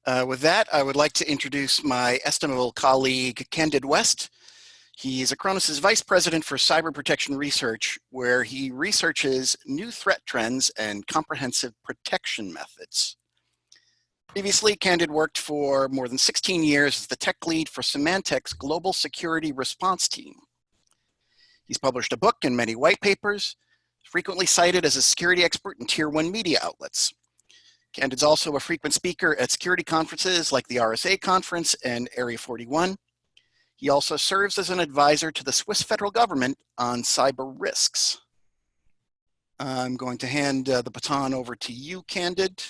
With that, I would like to introduce my estimable colleague, Candid Wuest. He's Acronis' Vice President for Cyber Protection Research, where he researches new threat trends and comprehensive protection methods. Previously, Candid worked for more than 16 years as the tech lead for Symantec's Global Security Response Team. He's published a book and many white papers, frequently cited as a security expert in Tier 1 media outlets. Candid's also a frequent speaker at security conferences like the RSA conference and Area 41. He also serves as an advisor to the Swiss federal government on cyber risks. I'm going to hand the baton over to you, Candid.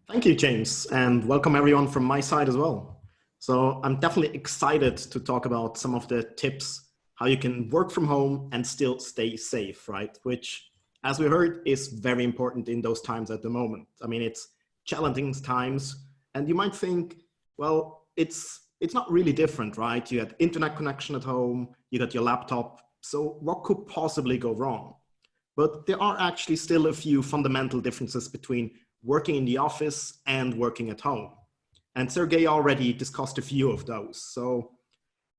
Thank you, James, and welcome everyone from my side as well. So I'm definitely excited to talk about some of the tips, how you can work from home and still stay safe, right? Which, as we heard, is very important in those times at the moment. I mean, it's challenging times, and you might think, well, it's not really different, right? You had internet connection at home, you got your laptop, so what could possibly go wrong? But there are actually still a few fundamental differences between working in the office and working at home. And Sergey already discussed a few of those. So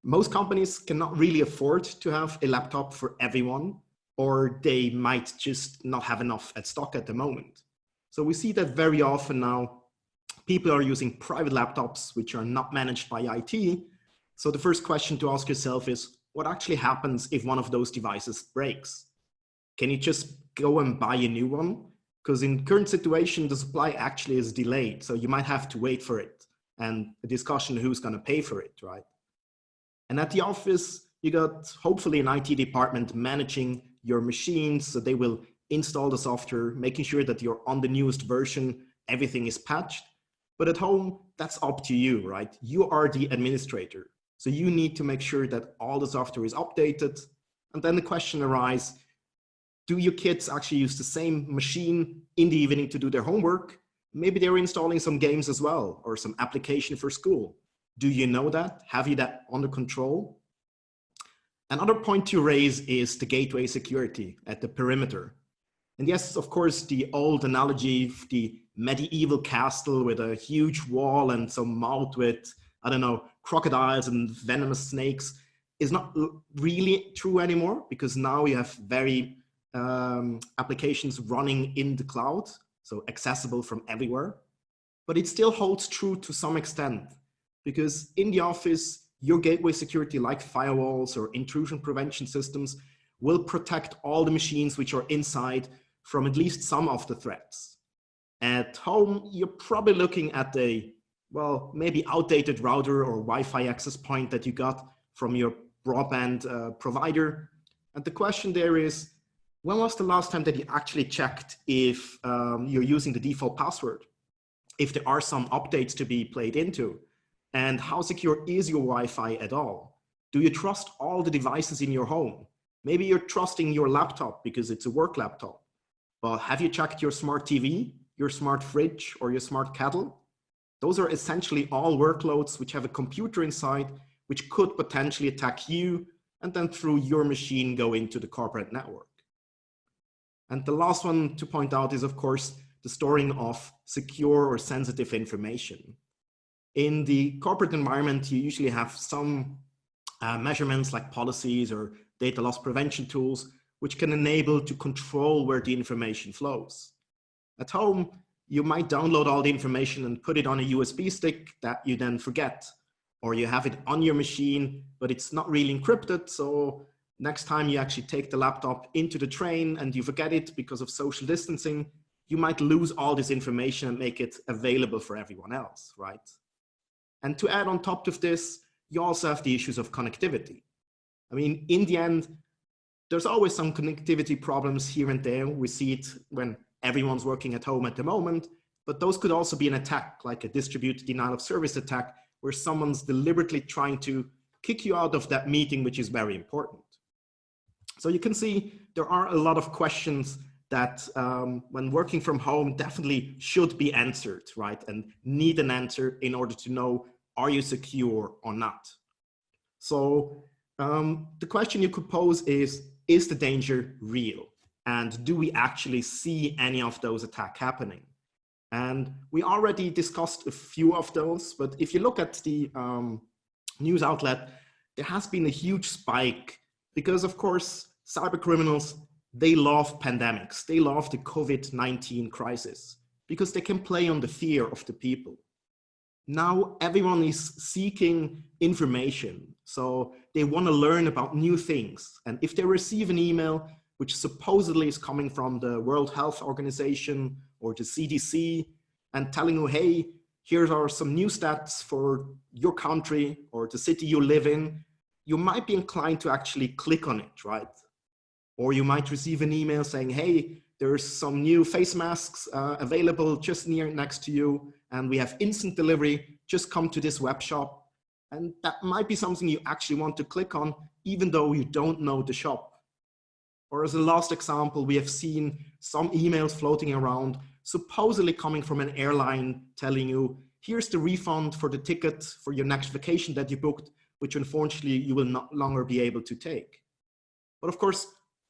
most companies cannot really afford to have a laptop for everyone, or they might just not have enough at stock at the moment. So we see that very often now, people are using private laptops, which are not managed by IT. So the first question to ask yourself is, what actually happens if one of those devices breaks? Can you just go and buy a new one? Because in current situation, the supply actually is delayed. So you might have to wait for it, and a discussion who's gonna pay for it, right? And at the office, you got hopefully an IT department managing your machines. So they will install the software, making sure that you're on the newest version, everything is patched. But at home, that's up to you, right? You are the administrator. So you need to make sure that all the software is updated. And then the question arises, do your kids actually use the same machine in the evening to do their homework? Maybe they're installing some games as well, or some application for school. Do you know that? Have you that under control? Another point to raise is the gateway security at the perimeter. And yes, of course, the old analogy of the medieval castle with a huge wall and some moat with, I don't know, crocodiles and venomous snakes is not really true anymore, because now you have very applications running in the cloud, so accessible from everywhere. But it still holds true to some extent, because in the office, your gateway security, like firewalls or intrusion prevention systems, will protect all the machines which are inside from at least some of the threats. At home, you're probably looking at a, well, maybe outdated router or Wi-Fi access point that you got from your broadband provider. And the question there is, when was the last time that you actually checked if you're using the default password? If there are some updates to be played into? And how secure is your Wi-Fi at all? Do you trust all the devices in your home? Maybe you're trusting your laptop because it's a work laptop. But have you checked your smart TV, your smart fridge, or your smart kettle? Those are essentially all workloads which have a computer inside, which could potentially attack you, and then through your machine go into the corporate network. And the last one to point out is, of course, the storing of secure or sensitive information. In the corporate environment, you usually have some measurements like policies or data loss prevention tools, which can enable to control where the information flows. At home, you might download all the information and put it on a USB stick that you then forget, or you have it on your machine, but it's not really encrypted. So next time you actually take the laptop into the train and you forget it because of social distancing, you might lose all this information and make it available for everyone else, right? And to add on top of this, you also have the issues of connectivity. I mean, in the end, there's always some connectivity problems here and there. We see it when everyone's working at home at the moment, but those could also be an attack, like a distributed denial of service attack, where someone's deliberately trying to kick you out of that meeting, which is very important. So you can see there are a lot of questions that when working from home definitely should be answered, right? And need an answer in order to know, are you secure or not? So the question you could pose is the danger real? And do we actually see any of those attacks happening? And we already discussed a few of those, but if you look at the news outlet, there has been a huge spike because, of course, cyber criminals, they love pandemics. They love the COVID-19 crisis because they can play on the fear of the people. Now everyone is seeking information. So they want to learn about new things. And if they receive an email, which supposedly is coming from the World Health Organization or the CDC, and telling you, hey, here are some new stats for your country or the city you live in, you might be inclined to actually click on it, right? Or you might receive an email saying, hey, there's some new face masks available just next to you, and we have instant delivery, just come to this web shop. And that might be something you actually want to click on, even though you don't know the shop. Or as a last example, we have seen some emails floating around, supposedly coming from an airline telling you, here's the refund for the ticket for your next vacation that you booked, which unfortunately you will no longer be able to take. But of course,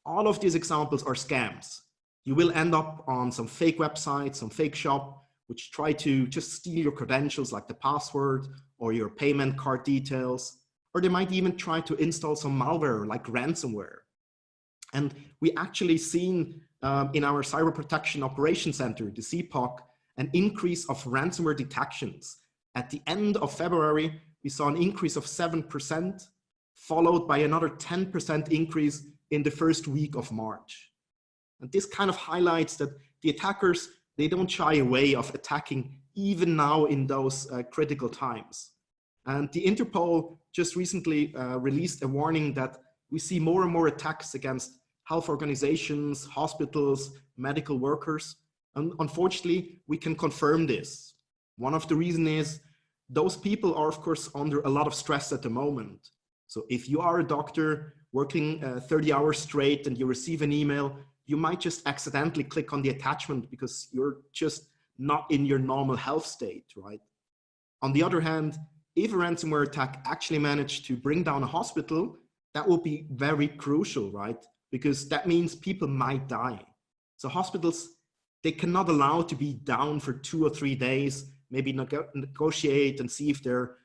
all of these examples are scams. You will end up on some fake website, some fake shop, which try to just steal your credentials like the password or your payment card details, or they might even try to install some malware like ransomware. And we actually seen in our Cyber Protection Operations Center, the CPOC, an increase of ransomware detections. At the end of February, we saw an increase of 7%, followed by another 10% increase in the first week of March. And this kind of highlights that the attackers, they don't shy away of attacking even now in those critical times. And the Interpol just recently released a warning that we see more and more attacks against health organizations, hospitals, medical workers. And unfortunately, we can confirm this. One of the reasons is those people are, of course, under a lot of stress at the moment. So if you are a doctor working 30 hours straight and you receive an email, you might just accidentally click on the attachment because you're just not in your normal health state, right? On the other hand, if a ransomware attack actually managed to bring down a hospital, that will be very crucial, right? Because that means people might die. So hospitals, they cannot allow to be down for 2 or 3 days, maybe negotiate and see if their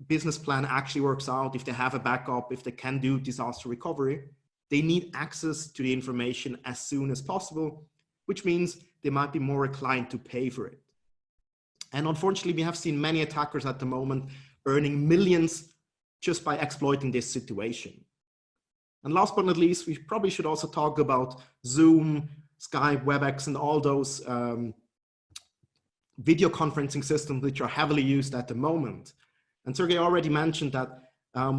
business plan actually works out, if they have a backup, if they can do disaster recovery. They need access to the information as soon as possible, which means they might be more inclined to pay for it. And unfortunately, we have seen many attackers at the moment earning millions just by exploiting this situation. And last but not least, we probably should also talk about Zoom, Skype, WebEx, and all those video conferencing systems which are heavily used at the moment. And Sergey already mentioned that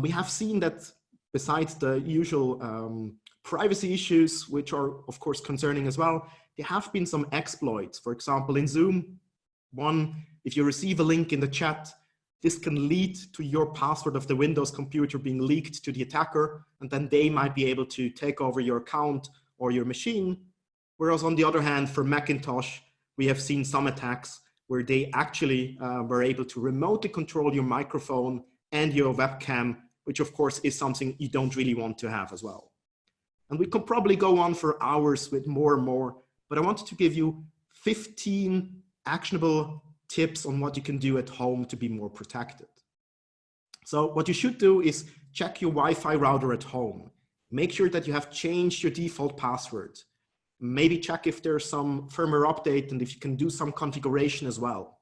we have seen that besides the usual privacy issues, which are of course concerning as well, there have been some exploits. For example, in Zoom, if you receive a link in the chat, this can lead to your password of the Windows computer being leaked to the attacker, and then they might be able to take over your account or your machine. Whereas on the other hand, for Macintosh, we have seen some attacks where they actually were able to remotely control your microphone and your webcam, which of course is something you don't really want to have as well. And we could probably go on for hours with more and more, but I wanted to give you 15 actionable tips on what you can do at home to be more protected. So what you should do is check your Wi-Fi router at home. Make sure that you have changed your default password. Maybe check if there's some firmware update and if you can do some configuration as well.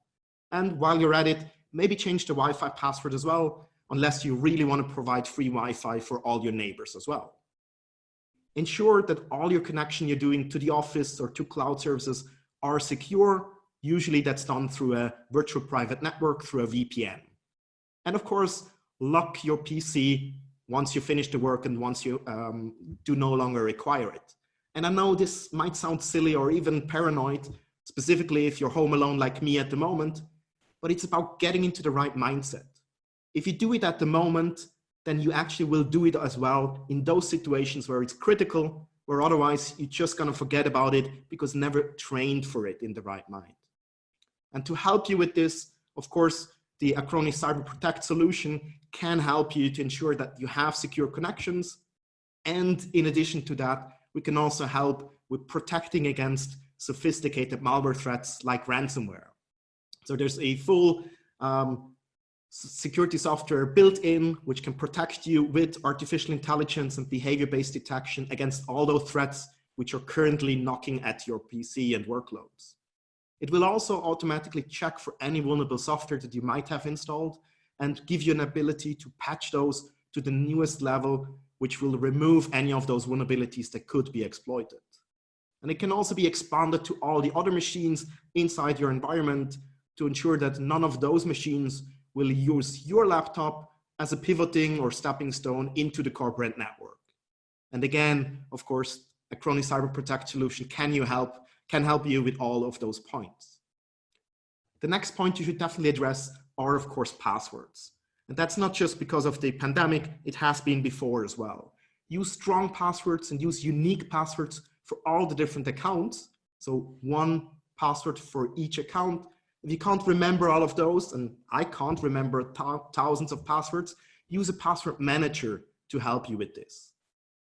And while you're at it, maybe change the Wi-Fi password as well, unless you really want to provide free Wi-Fi for all your neighbors as well. Ensure that all your connection you're doing to the office or to cloud services are secure. Usually that's done through a virtual private network, through a VPN. And of course, lock your PC once you finish the work and once you do no longer require it. And I know this might sound silly or even paranoid, specifically if you're home alone like me at the moment, but it's about getting into the right mindset. If you do it at the moment, then you actually will do it as well in those situations where it's critical, where otherwise you're just gonna forget about it because never trained for it in the right mind. And to help you with this, of course, the Acronis Cyber Protect solution can help you to ensure that you have secure connections. And in addition to that, we can also help with protecting against sophisticated malware threats like ransomware. So there's a full security software built in, which can protect you with artificial intelligence and behavior-based detection against all those threats which are currently knocking at your PC and workloads. It will also automatically check for any vulnerable software that you might have installed and give you an ability to patch those to the newest level, which will remove any of those vulnerabilities that could be exploited. And it can also be expanded to all the other machines inside your environment to ensure that none of those machines will use your laptop as a pivoting or stepping stone into the corporate network. And again, of course, Acronis Cyber Protect solution can help you with all of those points. The next point you should definitely address are, of course, passwords. And that's not just because of the pandemic, it has been before as well. Use strong passwords and use unique passwords for all the different accounts. So one password for each account. If you can't remember all of those, and I can't remember thousands of passwords, use a password manager to help you with this.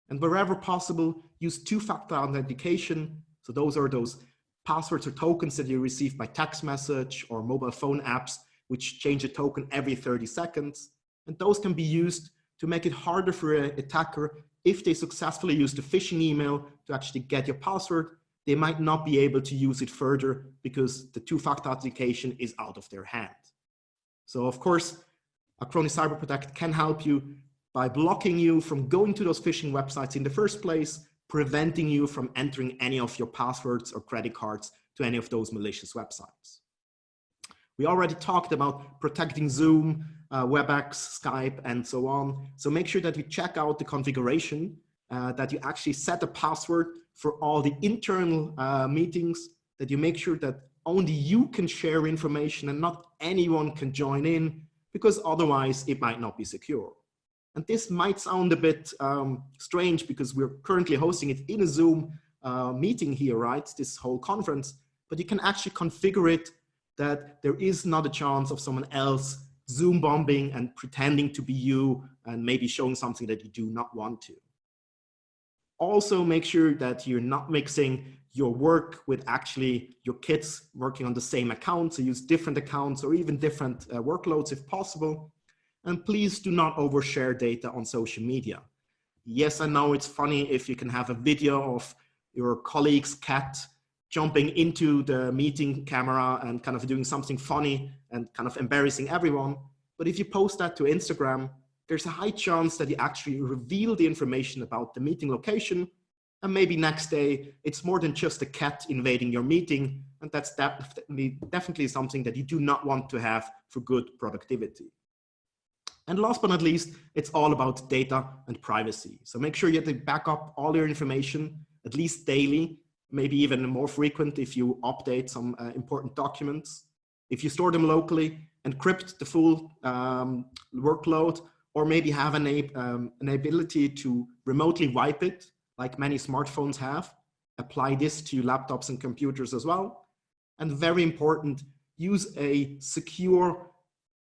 And wherever possible, use two-factor authentication. So those are those passwords or tokens that you receive by text message or mobile phone apps, which change a token every 30 seconds. And those can be used to make it harder for an attacker. If they successfully use the phishing email to actually get your password, they might not be able to use it further because the two-factor authentication is out of their hand. So of course, Acronis Cyber Protect can help you by blocking you from going to those phishing websites in the first place, preventing you from entering any of your passwords or credit cards to any of those malicious websites. We already talked about protecting Zoom, WebEx, Skype, and so on. So make sure that you check out the configuration, that you actually set a password for all the internal meetings, that you make sure that only you can share information and not anyone can join in, because otherwise it might not be secure. And this might sound a bit strange because we're currently hosting it in a Zoom meeting here, right? This whole conference, but you can actually configure it that there is not a chance of someone else Zoom bombing and pretending to be you and maybe showing something that you do not want to. Also make sure that you're not mixing your work with actually your kids working on the same account. So use different accounts or even different workloads if possible. And please do not overshare data on social media. Yes, I know it's funny if you can have a video of your colleague's cat jumping into the meeting camera and kind of doing something funny and kind of embarrassing everyone. But if you post that to Instagram, there's a high chance that you actually reveal the information about the meeting location. And maybe next day, it's more than just a cat invading your meeting. And that's definitely something that you do not want to have for good productivity. And last but not least, it's all about data and privacy. So make sure you have to back up all your information, at least daily, maybe even more frequent if you update some important documents. If you store them locally, encrypt the full workload, or maybe have an ability to remotely wipe it, like many smartphones have. Apply this to laptops and computers as well. And very important, use a secure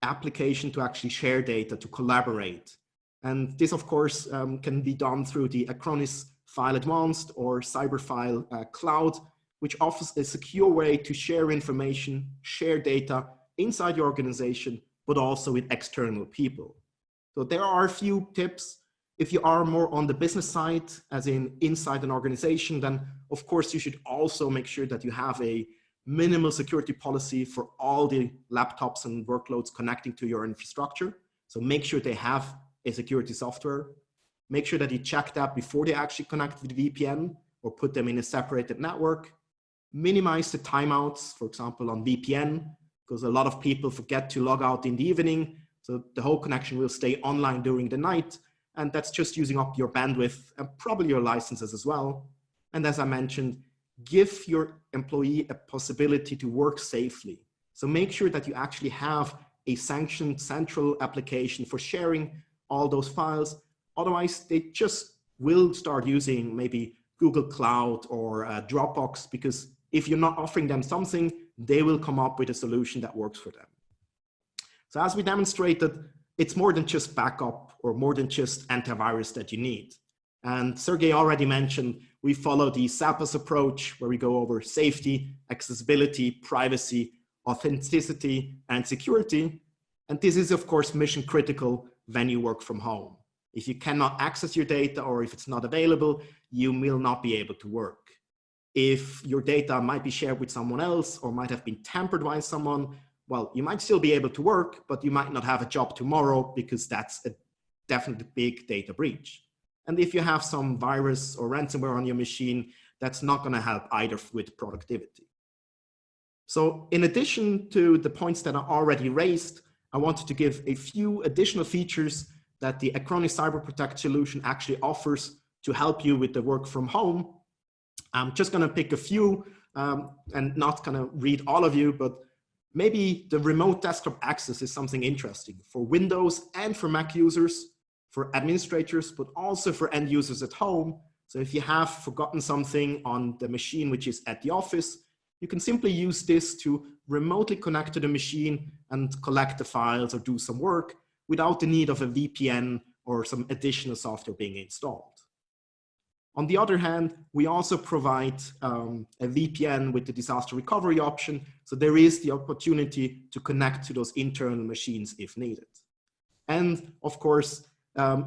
application to actually share data, to collaborate. And this, of course, can be done through the Acronis File Advanced or CyberFile Cloud, which offers a secure way to share information, share data inside your organization, but also with external people. So there are a few tips. If you are more on the business side, as in inside an organization, then of course you should also make sure that you have a minimal security policy for all the laptops and workloads connecting to your infrastructure. So make sure they have a security software. Make sure that you check that before they actually connect with the VPN or put them in a separated network. Minimize the timeouts, for example, on VPN, because a lot of people forget to log out in the evening. So the whole connection will stay online during the night. And that's just using up your bandwidth and probably your licenses as well. And as I mentioned, give your employee a possibility to work safely. So make sure that you actually have a sanctioned central application for sharing all those files. Otherwise, they just will start using maybe Google Cloud or Dropbox, because if you're not offering them something, they will come up with a solution that works for them. So as we demonstrated, it's more than just backup or more than just antivirus that you need. And Sergey already mentioned we follow the SAPAS approach, where we go over safety, accessibility, privacy, authenticity, and security. And this is, of course, mission critical when you work from home. If you cannot access your data or if it's not available, you will not be able to work. If your data might be shared with someone else or might have been tampered by someone, well, you might still be able to work, but you might not have a job tomorrow because that's a definitely big data breach. And if you have some virus or ransomware on your machine, that's not going to help either with productivity. So in addition to the points that are already raised, I wanted to give a few additional features that the Acronis Cyber Protect solution actually offers to help you with the work from home. I'm just going to pick a few and not going to read all of you, but maybe the remote desktop access is something interesting for Windows and for Mac users, for administrators, but also for end users at home. So if you have forgotten something on the machine which is at the office, you can simply use this to remotely connect to the machine and collect the files or do some work without the need of a VPN or some additional software being installed. On the other hand, we also provide a VPN with the disaster recovery option. So there is the opportunity to connect to those internal machines if needed. And of course,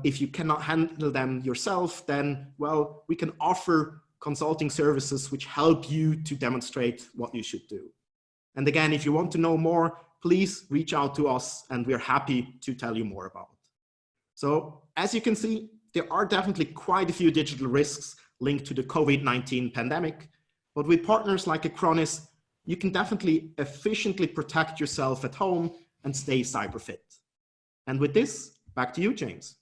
if you cannot handle them yourself, then, well, we can offer consulting services which help you to demonstrate what you should do. And again, if you want to know more, please reach out to us and we're happy to tell you more about it. So as you can see, there are definitely quite a few digital risks linked to the COVID-19 pandemic, but with partners like Acronis, you can definitely efficiently protect yourself at home and stay cyber fit. And with this, back to you, James.